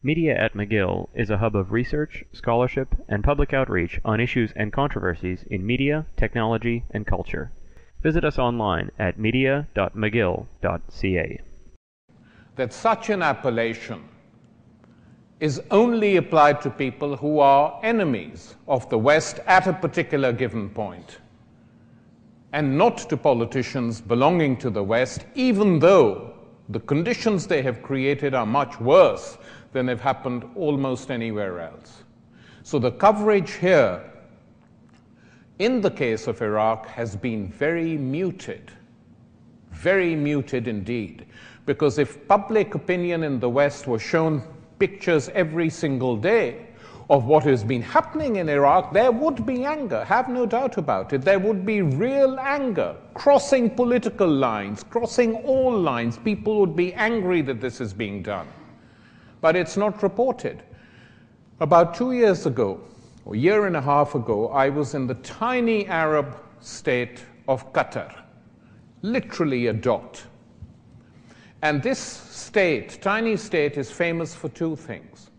Media at McGill is a hub of research, scholarship, and public outreach on issues and controversies in media, technology, and culture. Visit us online at media.mcgill.ca. That such an appellation is only applied to people who are enemies of the West at a particular given point, and not to politicians belonging to the West, even though the conditions they have created are much worse than have happened almost anywhere else. So the coverage here, in the case of Iraq, has been very muted indeed, because if public opinion in the West was shown pictures every single day of what has been happening in Iraq, there would be anger, have no doubt about it. There would be real anger, crossing political lines, crossing all lines. People would be angry that this is being done. But it's not reported. About 2 years ago, or a year and a half ago, I was in the tiny Arab state of Qatar, literally a dot. And this state, tiny state, is famous for two things.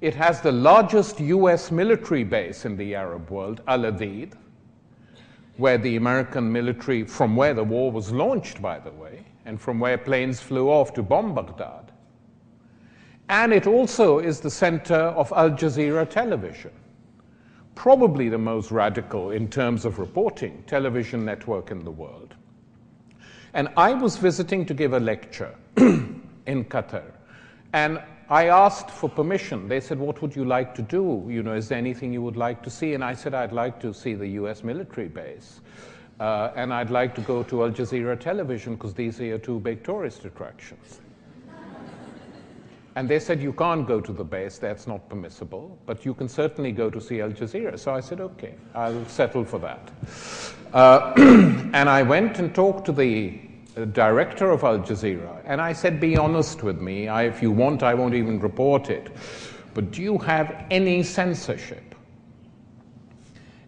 It has the largest US military base in the Arab world, Al-Adid, where the American military, from where the war was launched, by the way, and from where planes flew off to bomb Baghdad. And it also is the center of Al Jazeera television, probably the most radical in terms of reporting television network in the world. And I was visiting to give a lecture in Qatar, and I asked for permission. They said, what would you like to do? You know, is there anything you would like to see? And I said, I'd like to see the US military base. And I'd like to go to Al Jazeera television because these are your two big tourist attractions. And they said, you can't go to the base, that's not permissible, but you can certainly go to see Al Jazeera. So I said, okay, I'll settle for that. And I went and talked to the director of Al Jazeera, and I said, be honest with me. If you want, I won't even report it. But do you have any censorship?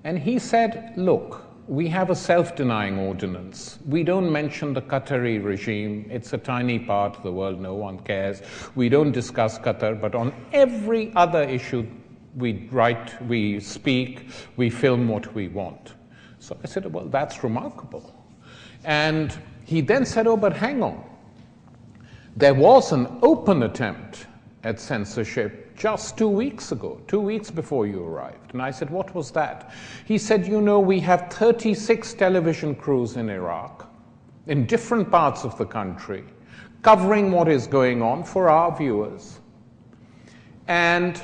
And he said, look, we have a self-denying ordinance. We don't mention the Qatari regime. It's a tiny part of the world. No one cares. We don't discuss Qatar, but on every other issue we write, we speak, we film what we want. So I said, well, that's remarkable. And he then said, oh, but hang on. There was an open attempt at censorship just 2 weeks ago, 2 weeks before you arrived. And I said, what was that? He said, you know, we have 36 television crews in Iraq, in different parts of the country, covering what is going on for our viewers. And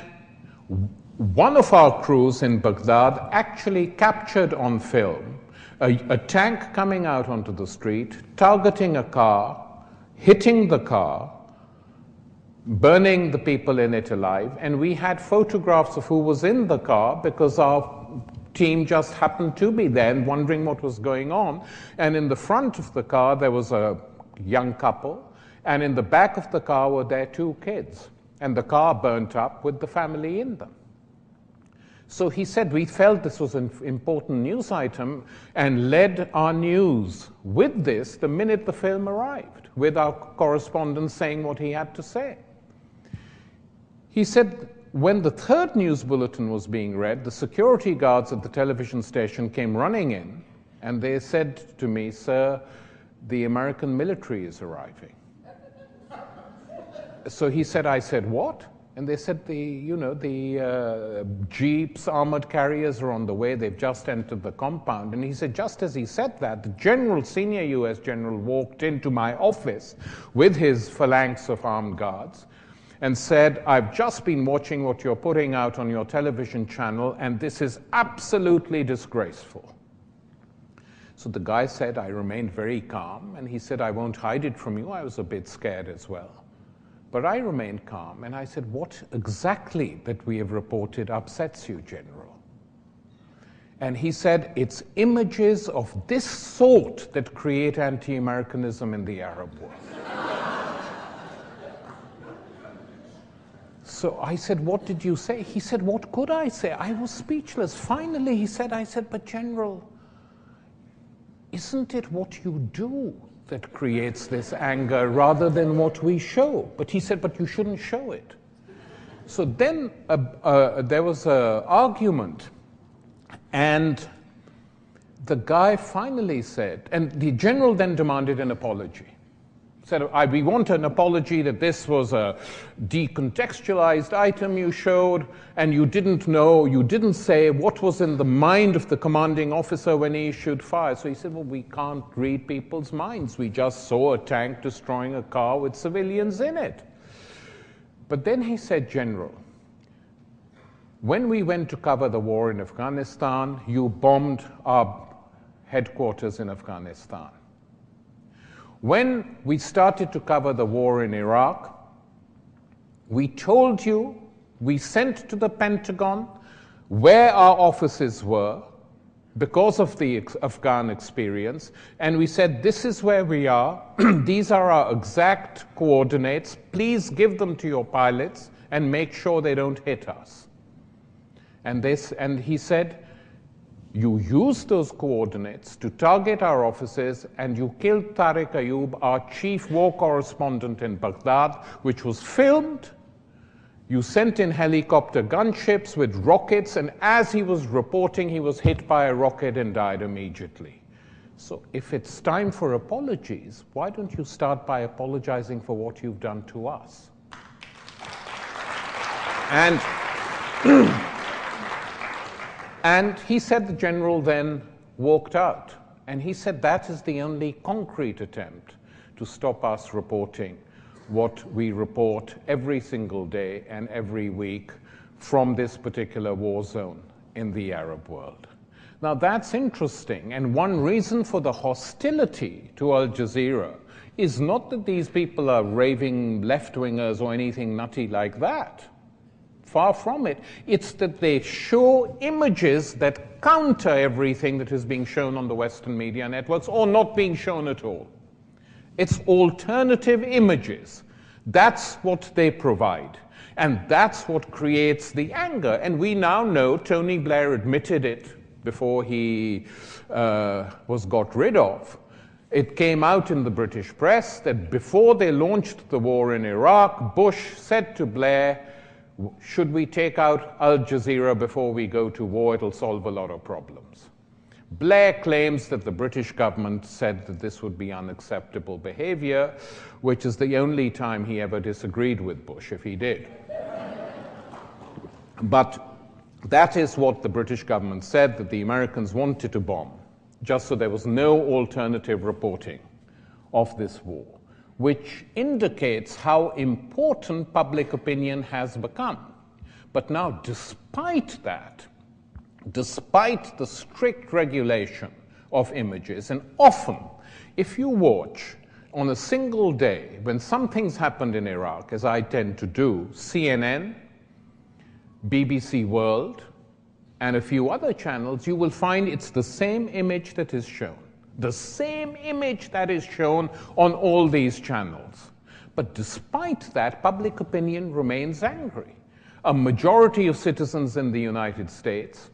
one of our crews in Baghdad actually captured on film a tank coming out onto the street, targeting a car, hitting the car, burning the people in it alive, and we had photographs of who was in the car because our team just happened to be there and wondering what was going on. And in the front of the car there was a young couple, and in the back of the car were their two kids, and the car burnt up with the family in them. So he said, we felt this was an important news item and led our news with this the minute the film arrived, with our correspondent saying what he had to say. He said, when the third news bulletin was being read, the security guards at the television station came running in, and they said to me, sir, the American military is arriving. So he said, I said, what? And they said, the jeeps, armored carriers are on the way. They've just entered the compound. And he said, just as he said that, the general, senior US general, walked into my office with his phalanx of armed guards and said, I've just been watching what you're putting out on your television channel, and this is absolutely disgraceful. So the guy said, I remained very calm, and he said, I won't hide it from you. I was a bit scared as well. But I remained calm, and I said, what exactly that we have reported upsets you, General? And he said, it's images of this sort that create anti-Americanism in the Arab world. So I said, what did you say? He said, what could I say? I was speechless. Finally, he said, I said, but General, isn't it what you do that creates this anger rather than what we show? But he said, but you shouldn't show it. So then there was an argument, and the guy finally said, and the general then demanded an apology. Said, we want an apology that this was a decontextualized item you showed, and you didn't say what was in the mind of the commanding officer when he issued fire. So he said, well, we can't read people's minds. We just saw a tank destroying a car with civilians in it. But then he said, General, when we went to cover the war in Afghanistan, you bombed our headquarters in Afghanistan. When we started to cover the war in Iraq, we told you, we sent to the Pentagon where our offices were because of the Afghan experience, and we said, this is where we are, these are our exact coordinates, please give them to your pilots and make sure they don't hit us. And he said, you used those coordinates to target our offices, and you killed Tariq Ayub, our chief war correspondent in Baghdad, which was filmed. You sent in helicopter gunships with rockets, and as he was reporting, he was hit by a rocket and died immediately. So if it's time for apologies, why don't you start by apologizing for what you've done to us? And he said the general then walked out. And he said that is the only concrete attempt to stop us reporting what we report every single day and every week from this particular war zone in the Arab world. Now that's interesting, and one reason for the hostility to Al Jazeera is not that these people are raving left-wingers or anything nutty like that. Far from it. It's that they show images that counter everything that is being shown on the Western media networks or not being shown at all. It's alternative images. That's what they provide. And that's what creates the anger. And we now know, Tony Blair admitted it before he was got rid of. It came out in the British press that before they launched the war in Iraq, Bush said to Blair, should we take out Al Jazeera before we go to war? It'll solve a lot of problems. Blair claims that the British government said that this would be unacceptable behavior, which is the only time he ever disagreed with Bush, if he did. But that is what the British government said, that the Americans wanted to bomb, just so there was no alternative reporting of this war, which indicates how important public opinion has become. But now, despite that, despite the strict regulation of images, and often, if you watch on a single day, when something's happened in Iraq, as I tend to do, CNN, BBC World, and a few other channels, you will find it's the same image that is shown. The same image that is shown on all these channels. But despite that, public opinion remains angry. A majority of citizens in the United States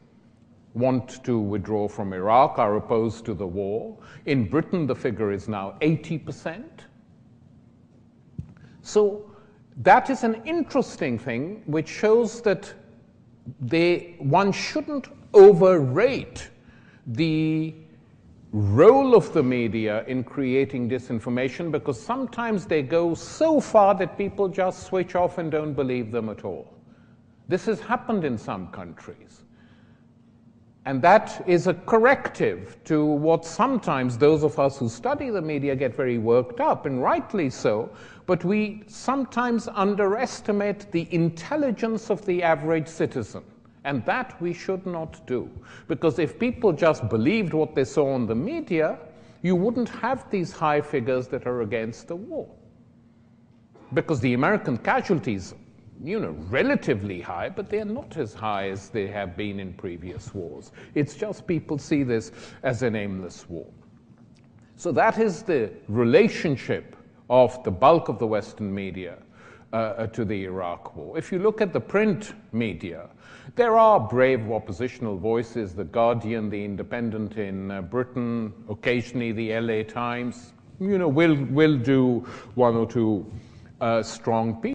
want to withdraw from Iraq, are opposed to the war. In Britain, the figure is now 80%. So that is an interesting thing, which shows that one shouldn't overrate the role of the media in creating disinformation, because sometimes they go so far that people just switch off and don't believe them at all. This has happened in some countries. And that is a corrective to what sometimes those of us who study the media get very worked up, and rightly so, but we sometimes underestimate the intelligence of the average citizen. And that we should not do. Because if people just believed what they saw on the media, you wouldn't have these high figures that are against the war. Because the American casualties, relatively high, but they're not as high as they have been in previous wars. It's just people see this as an aimless war. So that is the relationship of the bulk of the Western media to the Iraq war. If you look at the print media, there are brave oppositional voices, The Guardian, The Independent in Britain, occasionally the LA Times, will do one or two strong pieces.